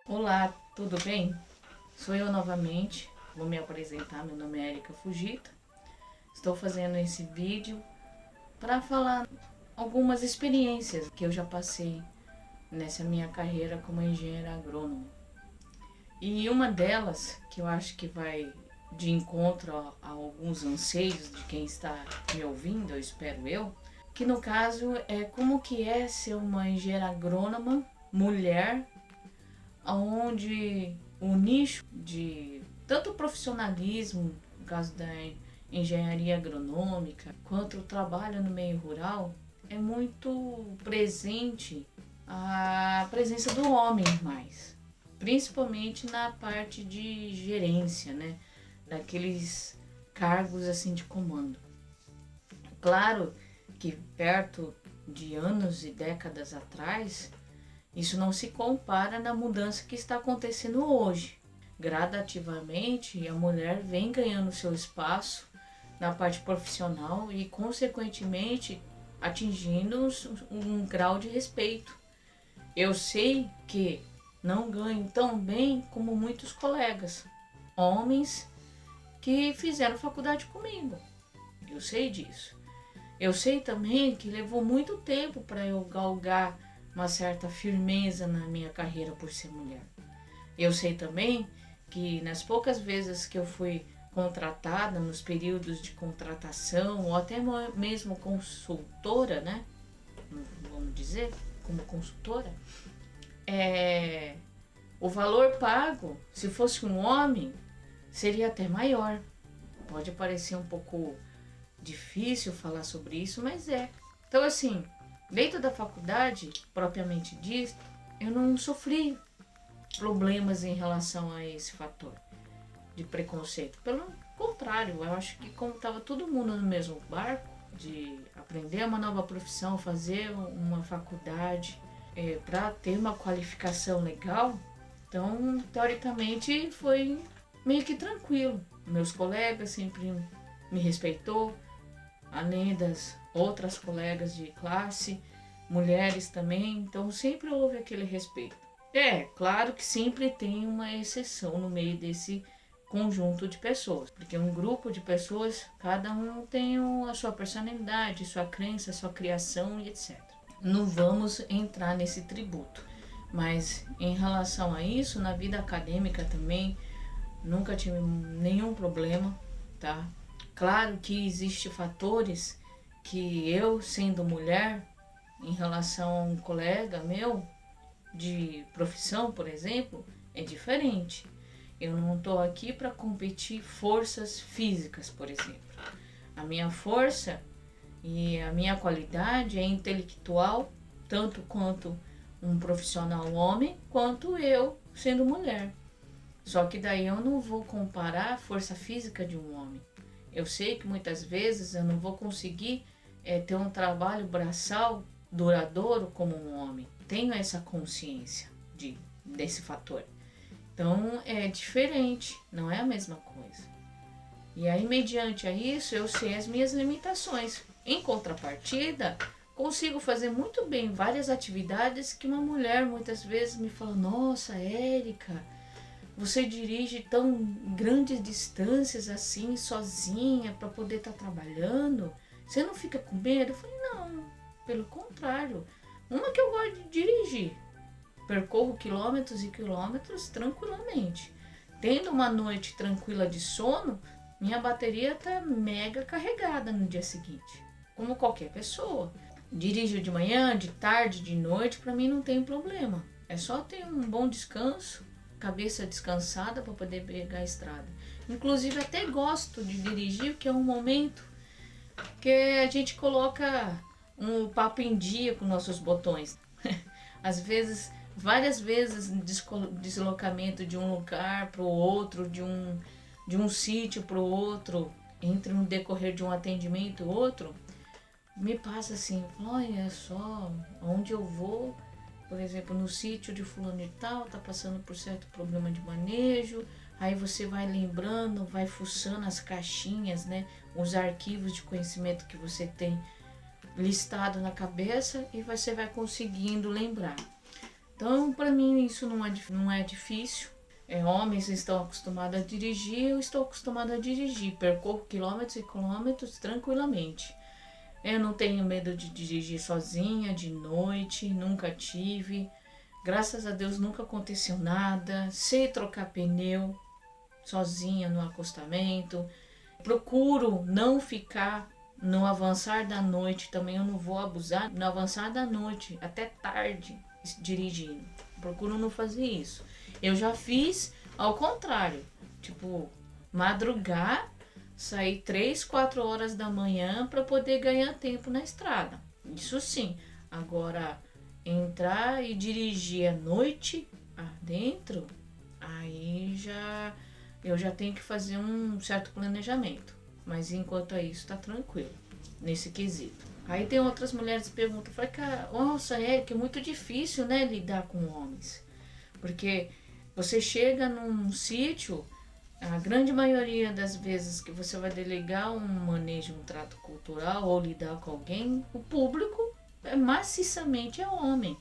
Olá, tudo bem? Sou eu novamente, vou me apresentar, meu nome é Erika Fujita. Estou fazendo esse vídeo para falar algumas experiências que eu já passei nessa minha carreira como engenheira agrônoma. E uma delas, que eu acho que vai de encontro a alguns anseios de quem está me ouvindo, eu espero eu, que no caso é como que é ser uma engenheira agrônoma, mulher, onde o nicho de tanto profissionalismo, no caso da engenharia agronômica, quanto o trabalho no meio rural, é muito presente a presença do homem mais, principalmente na parte de gerência, né, daqueles cargos assim de comando. Claro que perto de anos e décadas atrás, isso não se compara na mudança que está acontecendo hoje. Gradativamente, a mulher vem ganhando seu espaço na parte profissional e, consequentemente, atingindo um grau de respeito. Eu sei que não ganho tão bem como muitos colegas, homens que fizeram faculdade comigo. Eu sei disso. Eu sei também que levou muito tempo para eu galgar uma certa firmeza na minha carreira por ser mulher. Eu sei também que nas poucas vezes que eu fui contratada, nos períodos de contratação, ou até mesmo consultora, né? Vamos dizer, como consultora, o valor pago, se fosse um homem, seria até maior. Pode parecer um pouco difícil falar sobre isso, mas é. Então, assim, dentro da faculdade, propriamente dito, eu não sofri problemas em relação a esse fator de preconceito. Pelo contrário, eu acho que como estava todo mundo no mesmo barco, de aprender uma nova profissão, fazer uma faculdade para ter uma qualificação legal, então, teoricamente, foi meio que tranquilo. Meus colegas sempre me respeitou, além das outras colegas de classe, mulheres também, então sempre houve aquele respeito. É, claro que sempre tem uma exceção no meio desse conjunto de pessoas, porque um grupo de pessoas, cada um tem a sua personalidade, sua crença, sua criação e etc. Não vamos entrar nesse tributo, mas em relação a isso, na vida acadêmica também, nunca tive nenhum problema, tá? Claro que existem fatores que eu, sendo mulher, em relação a um colega meu de profissão, por exemplo, é diferente. Eu não estou aqui para competir forças físicas, por exemplo. A minha força e a minha qualidade é intelectual, tanto quanto um profissional homem, quanto eu sendo mulher. Só que daí eu não vou comparar a força física de um homem. Eu sei que muitas vezes eu não vou conseguir ter um trabalho braçal duradouro como um homem. Tenho essa consciência desse fator. Então é diferente, não é a mesma coisa. E aí, mediante a isso, eu sei as minhas limitações. Em contrapartida, consigo fazer muito bem várias atividades que uma mulher muitas vezes me fala: nossa, Érica, você dirige tão grandes distâncias assim, sozinha, para poder estar trabalhando? Você não fica com medo? Eu falei: não, pelo contrário. Uma que eu gosto de dirigir. Percorro quilômetros e quilômetros tranquilamente. Tendo uma noite tranquila de sono, minha bateria está mega carregada no dia seguinte. Como qualquer pessoa. Dirijo de manhã, de tarde, de noite, para mim não tem problema. É só ter um bom descanso, cabeça descansada para poder pegar a estrada. Inclusive até gosto de dirigir, porque é um momento que a gente coloca um papo em dia com nossos botões. Às vezes, várias vezes, deslocamento de um lugar para o outro, de um sítio para o outro, entre um decorrer de um atendimento e outro, me passa assim: olha só, onde eu vou, por exemplo, no sítio de fulano e tal, tá passando por certo problema de manejo. Aí você vai lembrando, vai fuçando as caixinhas, né, os arquivos de conhecimento que você tem listado na cabeça, e você vai conseguindo lembrar. Então, para mim, isso não é difícil. Homens estão acostumados a dirigir, eu estou acostumada a dirigir. Percorro quilômetros e quilômetros tranquilamente. Eu não tenho medo de dirigir sozinha, de noite, nunca tive. Graças a Deus nunca aconteceu nada. Sei trocar pneu sozinha no acostamento. Procuro não ficar no avançar da noite, também eu não vou abusar no avançar da noite, até tarde, dirigindo. Procuro não fazer isso. Eu já fiz ao contrário, tipo, madrugar, sair 3, 4 horas da manhã para poder ganhar tempo na estrada. Isso sim. Agora, entrar e dirigir à noite adentro, aí eu já tenho que fazer um certo planejamento. Mas enquanto é isso, tá tranquilo nesse quesito. Aí tem outras mulheres que perguntam, falei, cara, nossa, que é muito difícil, né, lidar com homens. Porque você chega num sítio, a grande maioria das vezes que você vai delegar um manejo, um trato cultural ou lidar com alguém, o público maciçamente é homem.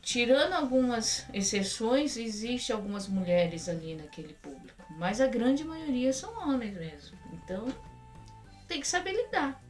Tirando algumas exceções, existe algumas mulheres ali naquele público, mas a grande maioria são homens mesmo. Então, tem que saber lidar.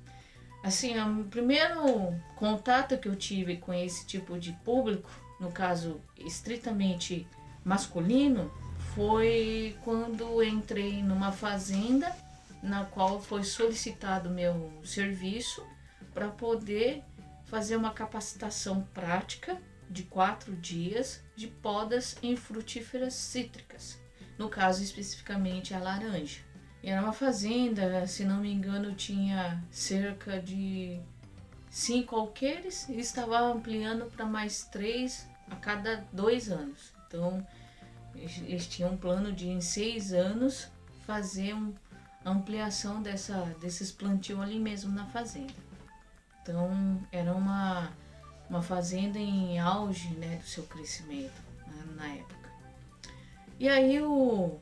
Assim, o primeiro contato que eu tive com esse tipo de público, no caso estritamente masculino, foi quando entrei numa fazenda na qual foi solicitado meu serviço para poder fazer uma capacitação prática de 4 dias de podas em frutíferas cítricas, no caso especificamente a laranja. E era uma fazenda, se não me engano, tinha cerca de 5 alqueires e estava ampliando para mais 3 a cada 2 anos. Então, eles tinham um plano de, em 6 anos, fazer a ampliação desses plantios ali mesmo na fazenda. Então, era uma fazenda em auge, né, do seu crescimento, né, na época. E aí o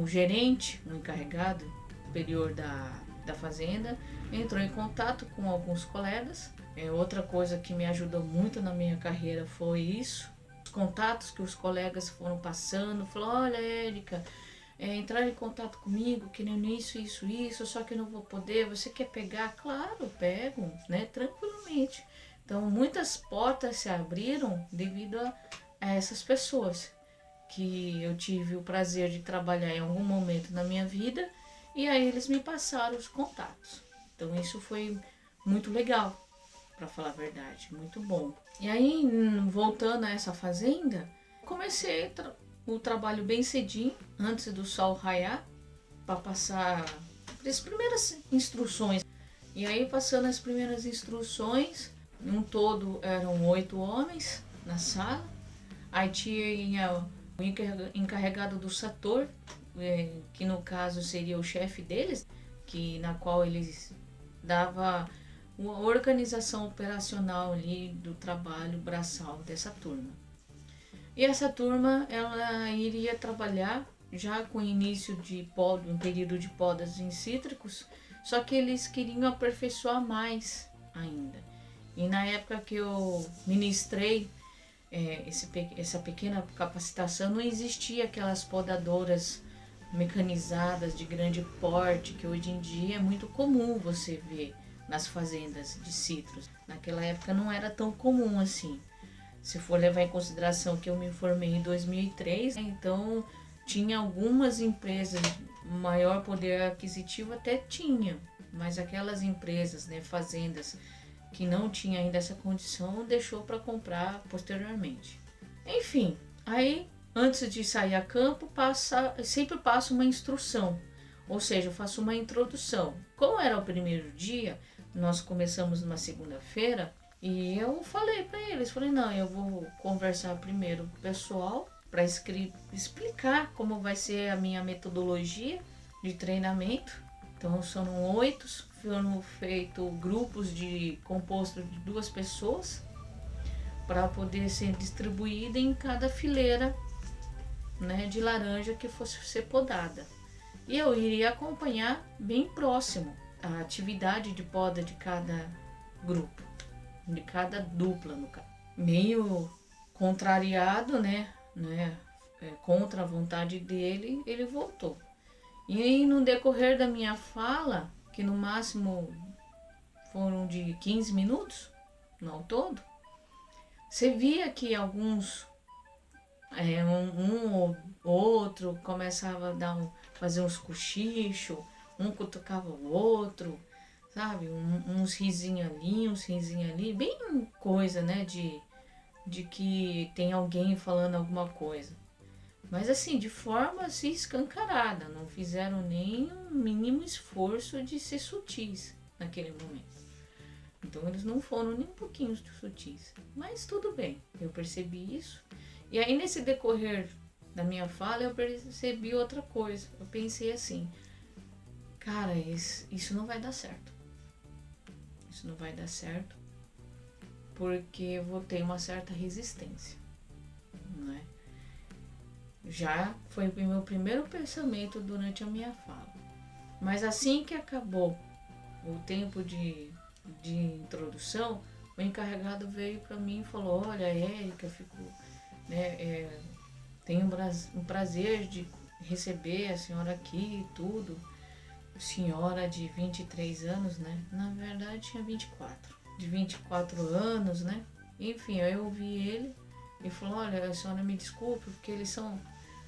gerente, o encarregado superior da fazenda, entrou em contato com alguns colegas. Outra coisa que me ajudou muito na minha carreira foi isso. Os contatos que os colegas foram passando, falou, olha, Érica, entraram em contato comigo, querendo isso, só que eu não vou poder, você quer pegar? Claro, pego, né, tranquilamente. Então, muitas portas se abriram devido a essas pessoas que eu tive o prazer de trabalhar em algum momento na minha vida, e aí eles me passaram os contatos. Então isso foi muito legal, para falar a verdade, muito bom. E aí, voltando a essa fazenda, comecei o trabalho bem cedinho, antes do sol raiar, para passar as primeiras instruções. E aí, passando as primeiras instruções, um todo eram 8 homens na sala, aí tinha o encarregado do setor, que no caso seria o chefe deles, na qual eles dava uma organização operacional ali do trabalho braçal dessa turma. E essa turma, ela iria trabalhar já com o início de um período de podas em cítricos, só que eles queriam aperfeiçoar mais ainda. E na época que eu ministrei essa pequena capacitação, não existia aquelas podadoras mecanizadas de grande porte que hoje em dia é muito comum você ver nas fazendas de citros. Naquela época não era tão comum assim. Se for levar em consideração que eu me formei em 2003, então tinha algumas empresas, maior poder aquisitivo até tinha, mas aquelas empresas, né, fazendas que não tinha ainda essa condição, deixou para comprar posteriormente. Enfim, aí antes de sair a campo, sempre passo uma instrução, ou seja, eu faço uma introdução. Como era o primeiro dia, nós começamos numa segunda-feira, e eu falei para eles, não, eu vou conversar primeiro com o pessoal para explicar como vai ser a minha metodologia de treinamento. Então são 8, foram feitos grupos compostos de 2 pessoas para poder ser distribuída em cada fileira, né, de laranja que fosse ser podada. E eu iria acompanhar bem próximo a atividade de poda de cada grupo, de cada dupla, no caso. Meio contrariado, né, contra a vontade dele, ele voltou. E no decorrer da minha fala, que no máximo foram de 15 minutos, não ao todo, você via que alguns, um ou outro começava a fazer uns cochichos, um cutucava o outro, sabe? Uns risinhos ali, uns risinhos ali, bem coisa, né? De que tem alguém falando alguma coisa. Mas assim, de forma assim, escancarada, não fizeram nem um mínimo esforço de ser sutis naquele momento. Então eles não foram nem um pouquinho sutis. Mas tudo bem, eu percebi isso. E aí nesse decorrer da minha fala eu percebi outra coisa. Eu pensei assim, cara, isso não vai dar certo. Isso não vai dar certo porque eu vou ter uma certa resistência, não é? Já foi o meu primeiro pensamento durante a minha fala. Mas assim que acabou o tempo de introdução, o encarregado veio para mim e falou, olha, Érica, eu fico, tenho um prazer de receber a senhora aqui e tudo. Senhora de 23 anos, né? Na verdade tinha 24. De 24 anos, né? Enfim, eu ouvi ele e falou, olha, a senhora me desculpe, porque eles são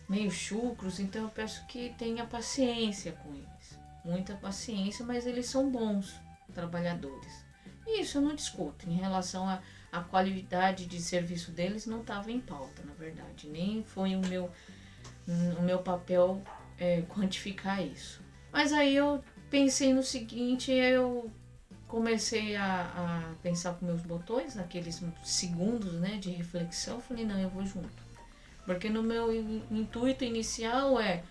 meio chucros, então eu peço que tenha paciência com eles. Muita paciência, mas eles são bons trabalhadores. E isso eu não discuto. Em relação à qualidade de serviço deles, não estava em pauta, na verdade. Nem foi o meu papel quantificar isso. Mas aí eu pensei no seguinte, eu comecei a pensar com meus botões, naqueles segundos, né, de reflexão, falei, não, eu vou junto. Porque no meu intuito inicial é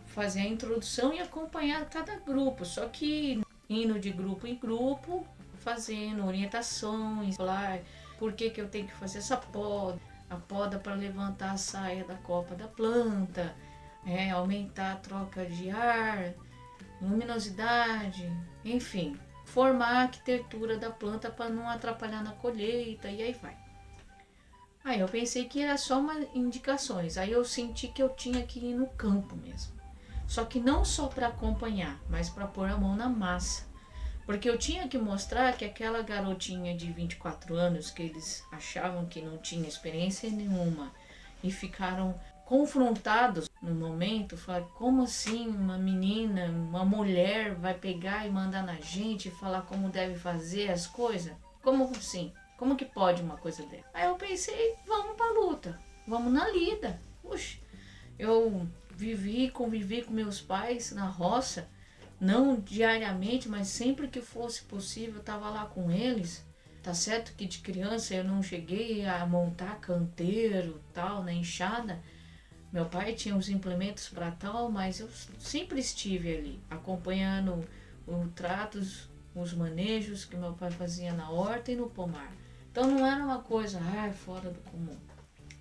fazer a introdução e acompanhar cada grupo, só que indo de grupo em grupo, fazendo orientações, falar por que eu tenho que fazer essa poda, a poda para levantar a saia da copa da planta, aumentar a troca de ar, luminosidade, enfim, formar a arquitetura da planta para não atrapalhar na colheita e aí vai. Aí eu pensei que era só uma indicações, aí eu senti que eu tinha que ir no campo mesmo. Só que não só para acompanhar, mas para pôr a mão na massa. Porque eu tinha que mostrar que aquela garotinha de 24 anos, que eles achavam que não tinha experiência nenhuma, e ficaram confrontados no momento, falaram, como assim uma menina, uma mulher vai pegar e mandar na gente e falar como deve fazer as coisas? Como assim? Como que pode uma coisa dessa? Aí eu pensei, vamos pra luta, vamos na lida. Puxa, eu convivi com meus pais na roça, não diariamente, mas sempre que fosse possível eu estava lá com eles. Tá certo que de criança eu não cheguei a montar canteiro, tal, na enxada. Meu pai tinha os implementos para tal, mas eu sempre estive ali, acompanhando os tratos, os manejos que meu pai fazia na horta e no pomar. Então não era uma coisa fora do comum.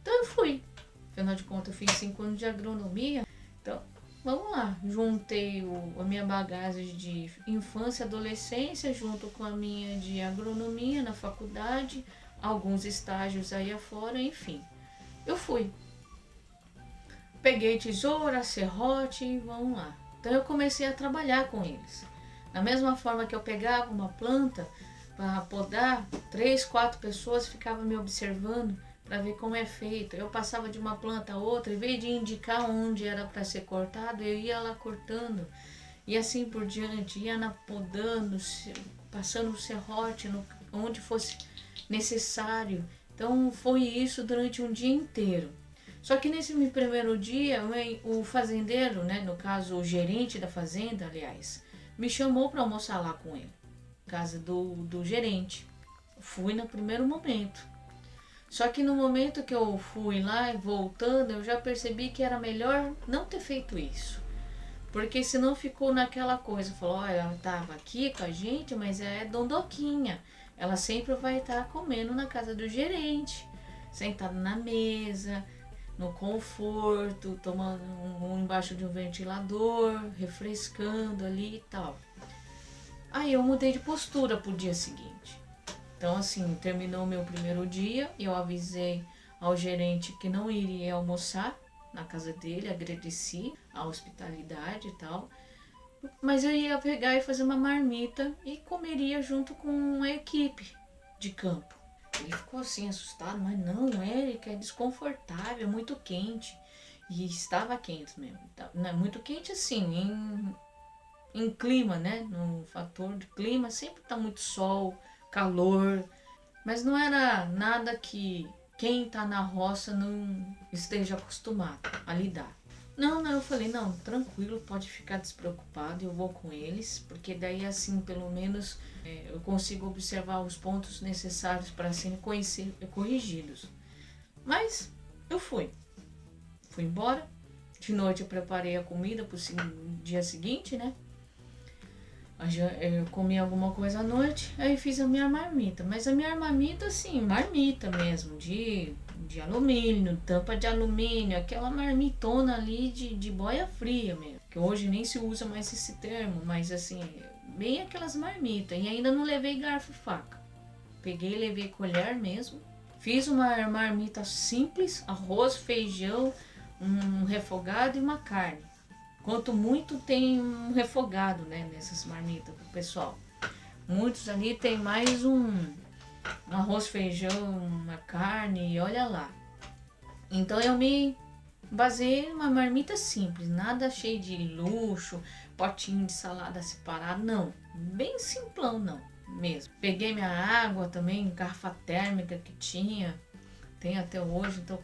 Então eu fui. Afinal de contas, eu fiz 5 anos de agronomia. Então, vamos lá. Juntei a minha bagagem de infância e adolescência junto com a minha de agronomia na faculdade, alguns estágios aí afora, enfim. Eu fui. Peguei tesoura, serrote e vamos lá. Então eu comecei a trabalhar com eles. Da mesma forma que eu pegava uma planta para podar, 3, 4 pessoas ficavam me observando para ver como é feito. Eu passava de uma planta a outra, em vez de indicar onde era para ser cortado, eu ia lá cortando. E assim por diante, ia podando, passando o serrote onde fosse necessário. Então foi isso durante um dia inteiro. Só que nesse meu primeiro dia, o fazendeiro, né, no caso o gerente da fazenda, aliás, me chamou para almoçar lá com ele, casa do gerente. Fui no primeiro momento. Só que no momento que eu fui lá e voltando, eu já percebi que era melhor não ter feito isso. Porque senão ficou naquela coisa, falou, olha, ela estava aqui com a gente, mas é dondoquinha. Ela sempre vai estar comendo na casa do gerente, sentada na mesa, no conforto, tomando embaixo de um ventilador, refrescando ali e tal. Aí eu mudei de postura pro dia seguinte. Então assim, terminou o meu primeiro dia, eu avisei ao gerente que não iria almoçar na casa dele, agradeci a hospitalidade e tal, mas eu ia pegar e fazer uma marmita e comeria junto com a equipe de campo. Ele ficou assim assustado, mas não, Érica, é desconfortável, é muito quente. E estava quente mesmo, muito quente assim, em clima, né? No fator de clima, sempre tá muito sol, calor, mas não era nada que quem tá na roça não esteja acostumado a lidar. Não, eu falei, não, tranquilo, pode ficar despreocupado, eu vou com eles, porque daí assim, pelo menos, eu consigo observar os pontos necessários para serem corrigidos. Mas eu fui embora, de noite eu preparei a comida pro dia seguinte, né? Eu comi alguma coisa à noite, aí fiz a minha marmita. Mas a minha marmita, assim, marmita mesmo, de alumínio, tampa de alumínio, aquela marmitona ali de boia fria mesmo. Que hoje nem se usa mais esse termo, mas assim, bem aquelas marmitas. E ainda não levei garfo e faca. Peguei e levei colher mesmo. Fiz uma marmita simples, arroz, feijão, um refogado e uma carne. Quanto muito tem um refogado, né, nessas marmitas pro pessoal. Muitos ali tem mais um arroz, feijão, uma carne e olha lá. Então eu me baseei numa marmita simples, nada cheio de luxo, potinho de salada separado, não. Bem simplão, não, mesmo. Peguei minha água também, garrafa térmica que tinha, tem até hoje, então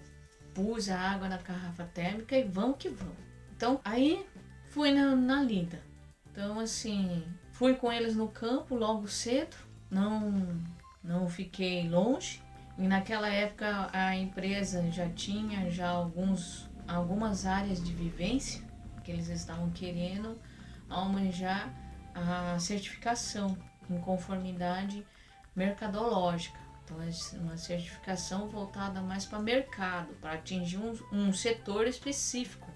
pus a água na garrafa térmica e vamos que vamos. Então, aí fui na lida. Então, assim, fui com eles no campo logo cedo, não fiquei longe. E naquela época a empresa já tinha algumas áreas de vivência que eles estavam querendo almejar a certificação em conformidade mercadológica. Então, é uma certificação voltada mais para mercado, para atingir um setor específico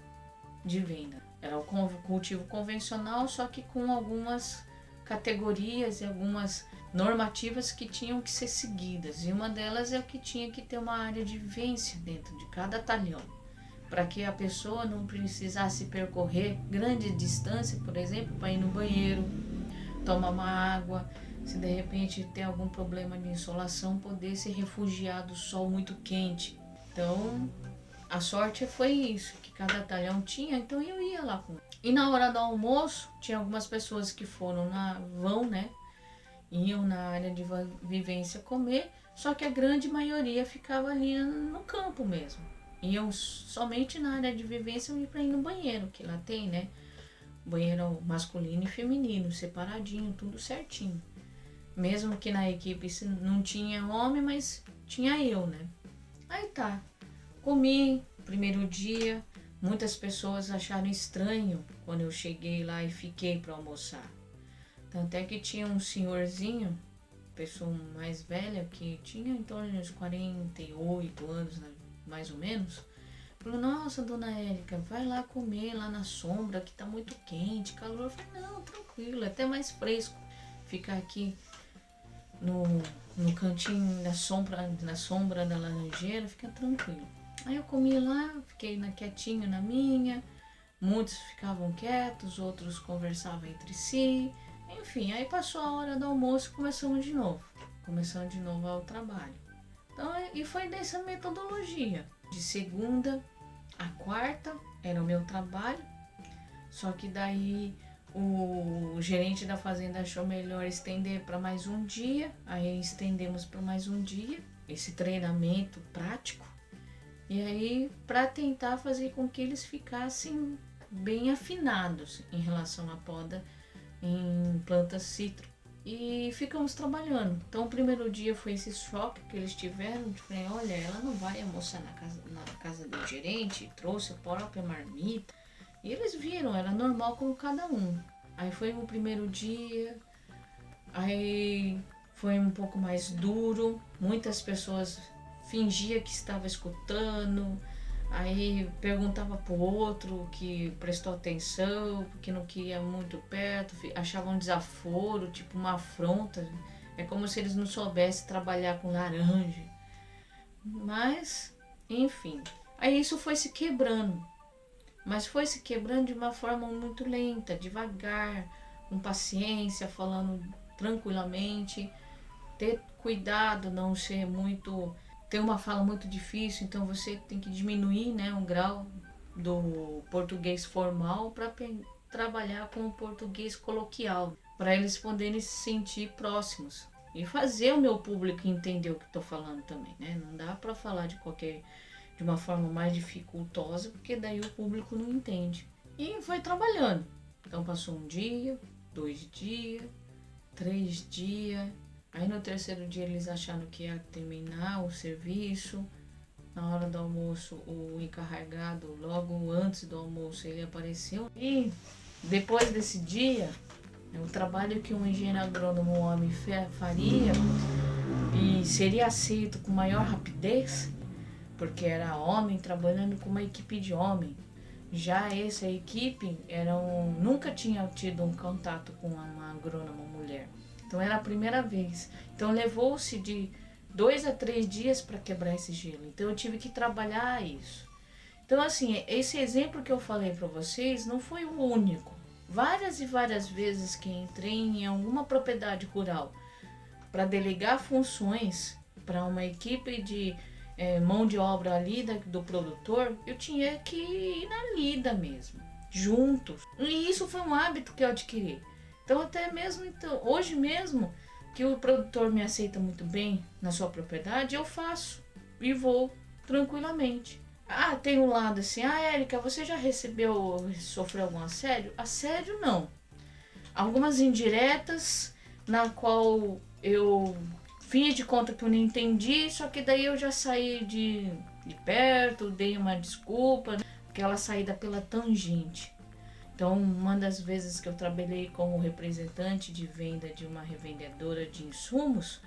de venda. Era o cultivo convencional, só que com algumas categorias e algumas normativas que tinham que ser seguidas. E uma delas é o que tinha que ter uma área de vivência dentro de cada talhão, para que a pessoa não precisasse percorrer grande distância, por exemplo, para ir no banheiro, tomar uma água, se de repente tem algum problema de insolação, poder se refugiar do sol muito quente. Então, a sorte foi isso, que cada talhão tinha, então eu ia lá com. E na hora do almoço, tinha algumas pessoas que iam na área de vivência comer, só que a grande maioria ficava ali no campo mesmo. Iam somente na área de vivência para ir no banheiro, que lá tem, né? Banheiro masculino e feminino, separadinho, tudo certinho. Mesmo que na equipe não tinha homem, mas tinha eu, né? Aí tá. Comi, primeiro dia, muitas pessoas acharam estranho quando eu cheguei lá e fiquei para almoçar. Tanto é que tinha um senhorzinho, pessoa mais velha, que tinha em torno de uns 48 anos, né, mais ou menos. Falou, nossa, dona Érica, vai lá comer lá na sombra, que tá muito quente, calor. Eu falei, não, tranquilo, é até mais fresco ficar aqui no cantinho na sombra da laranjeira, fica tranquilo. Aí eu comi lá, fiquei quietinho na minha, muitos ficavam quietos, outros conversavam entre si, enfim, aí passou a hora do almoço e começamos de novo ao trabalho. Então, e foi dessa metodologia, de segunda a quarta era o meu trabalho, só que daí o gerente da fazenda achou melhor estender para mais um dia, aí estendemos para mais um dia, esse treinamento prático. E aí, para tentar fazer com que eles ficassem bem afinados em relação à poda em plantas citro. E ficamos trabalhando. Então, o primeiro dia foi esse choque que eles tiveram. De falei, olha, ela não vai almoçar na casa do gerente, trouxe a própria marmita. E eles viram, era normal como cada um. Aí foi o primeiro dia, aí foi um pouco mais duro, muitas pessoas fingia que estava escutando, aí perguntava pro outro que prestou atenção, porque não queria muito perto, achavam um desaforo, tipo uma afronta. É como se eles não soubessem trabalhar com laranja. Mas enfim. Aí isso foi se quebrando, mas foi se quebrando de uma forma muito lenta, devagar, com paciência, falando tranquilamente, ter cuidado, não ser muito, ter uma fala muito difícil, então você tem que diminuir, né, um grau do português formal para trabalhar com o português coloquial, para eles poderem se sentir próximos e fazer o meu público entender o que estou falando também, né? Não dá para falar de uma forma mais dificultosa, porque daí o público não entende. E foi trabalhando. Então passou um dia, 2 dias, 3 dias. Aí no terceiro dia eles acharam que ia terminar o serviço. Na hora do almoço, o encarregado, logo antes do almoço, ele apareceu. E depois desse dia, o trabalho que um engenheiro agrônomo homem faria e seria aceito com maior rapidez, porque era homem trabalhando com uma equipe de homem. Já essa equipe nunca tinha tido um contato com uma agrônoma mulher. Então era a primeira vez. Então levou-se de 2 a 3 dias para quebrar esse gelo. Então eu tive que trabalhar isso. Então assim, esse exemplo que eu falei para vocês não foi o único. Várias e várias vezes que entrei em alguma propriedade rural para delegar funções para uma equipe de mão de obra ali do produtor, eu tinha que ir na lida mesmo, juntos. E isso foi um hábito que eu adquiri. Então até mesmo hoje mesmo, que o produtor me aceita muito bem na sua propriedade, eu faço e vou tranquilamente. Ah, tem um lado assim, Érica, você já sofreu algum assédio? Assédio não. Algumas indiretas, na qual eu fiz de conta que eu não entendi, só que daí eu já saí de perto, dei uma desculpa, aquela saída pela tangente. Então, uma das vezes que eu trabalhei como representante de venda de uma revendedora de insumos,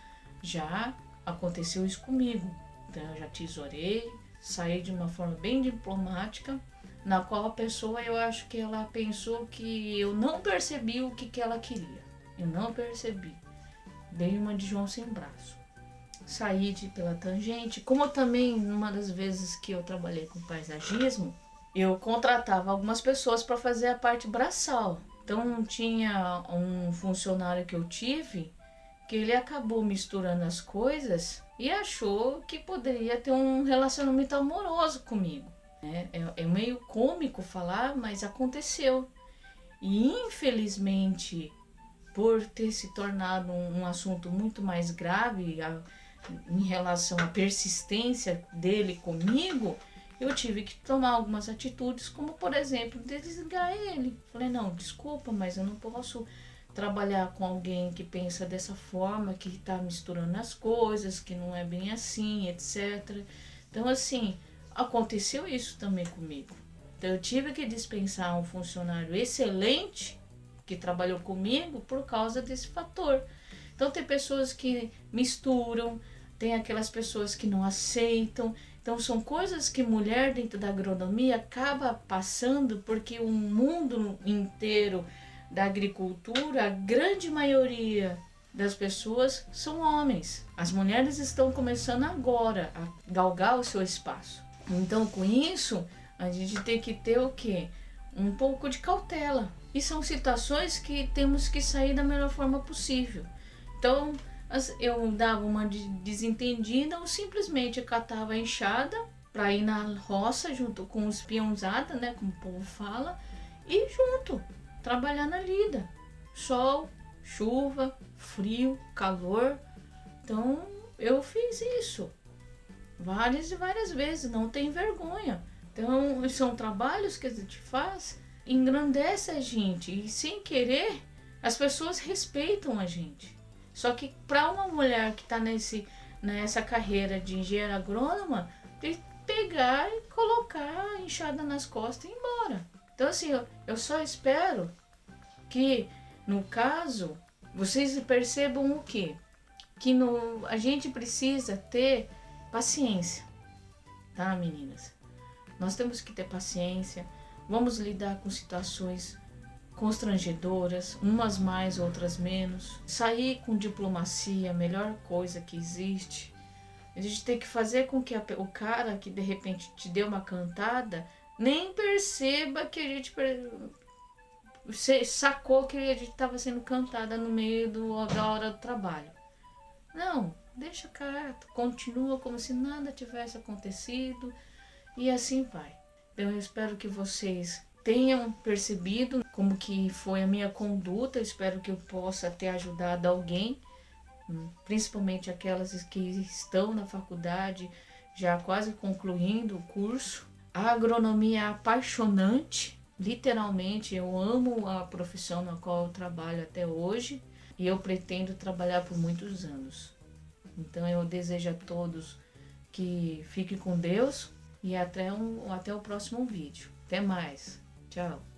já aconteceu isso comigo. Então, eu já tesourei, saí de uma forma bem diplomática, na qual a pessoa, eu acho que ela pensou que eu não percebi o que ela queria. Eu não percebi. Dei uma de João sem braço. Saí pela tangente. Como também, numa das vezes que eu trabalhei com paisagismo, eu contratava algumas pessoas para fazer a parte braçal. Então tinha um funcionário que eu tive que ele acabou misturando as coisas e achou que poderia ter um relacionamento amoroso comigo. É meio cômico falar, mas aconteceu. E infelizmente, por ter se tornado um assunto muito mais grave em relação à persistência dele comigo, eu tive que tomar algumas atitudes, como por exemplo, desligar ele. Falei, não, desculpa, mas eu não posso trabalhar com alguém que pensa dessa forma, que está misturando as coisas, que não é bem assim, etc. Então, assim, aconteceu isso também comigo. Então, eu tive que dispensar um funcionário excelente que trabalhou comigo por causa desse fator. Então, tem pessoas que misturam, tem aquelas pessoas que não aceitam. Então, são coisas que mulher dentro da agronomia acaba passando, porque o mundo inteiro da agricultura, a grande maioria das pessoas são homens. As mulheres estão começando agora a galgar o seu espaço. Então, com isso, a gente tem que ter o quê? Um pouco de cautela. E são situações que temos que sair da melhor forma possível. Então, eu dava uma desentendida ou simplesmente catava a enxada para ir na roça junto com os peãozada, né, como o povo fala, e junto, trabalhar na lida. Sol, chuva, frio, calor. Então, eu fiz isso várias e várias vezes, não tem vergonha. Então, são trabalhos que a gente faz, engrandece a gente e sem querer, as pessoas respeitam a gente. Só que para uma mulher que está nessa carreira de engenheira agrônoma, tem que pegar e colocar a enxada nas costas e ir embora. Então assim, eu só espero que, no caso, vocês percebam o quê? Que a gente precisa ter paciência, tá, meninas? Nós temos que ter paciência, vamos lidar com situações constrangedoras, umas mais, outras menos. Sair com diplomacia, a melhor coisa que existe. A gente tem que fazer com que o cara que de repente te deu uma cantada nem perceba que a gente você sacou que a gente estava sendo cantada no meio da hora do trabalho. Não, deixa quieto, continua como se nada tivesse acontecido e assim vai. Então eu espero que vocês tenham percebido como que foi a minha conduta, eu espero que eu possa ter ajudado alguém, principalmente aquelas que estão na faculdade, já quase concluindo o curso. A agronomia é apaixonante, literalmente eu amo a profissão na qual eu trabalho até hoje e eu pretendo trabalhar por muitos anos. Então eu desejo a todos que fiquem com Deus e até o próximo vídeo. Até mais. Tchau.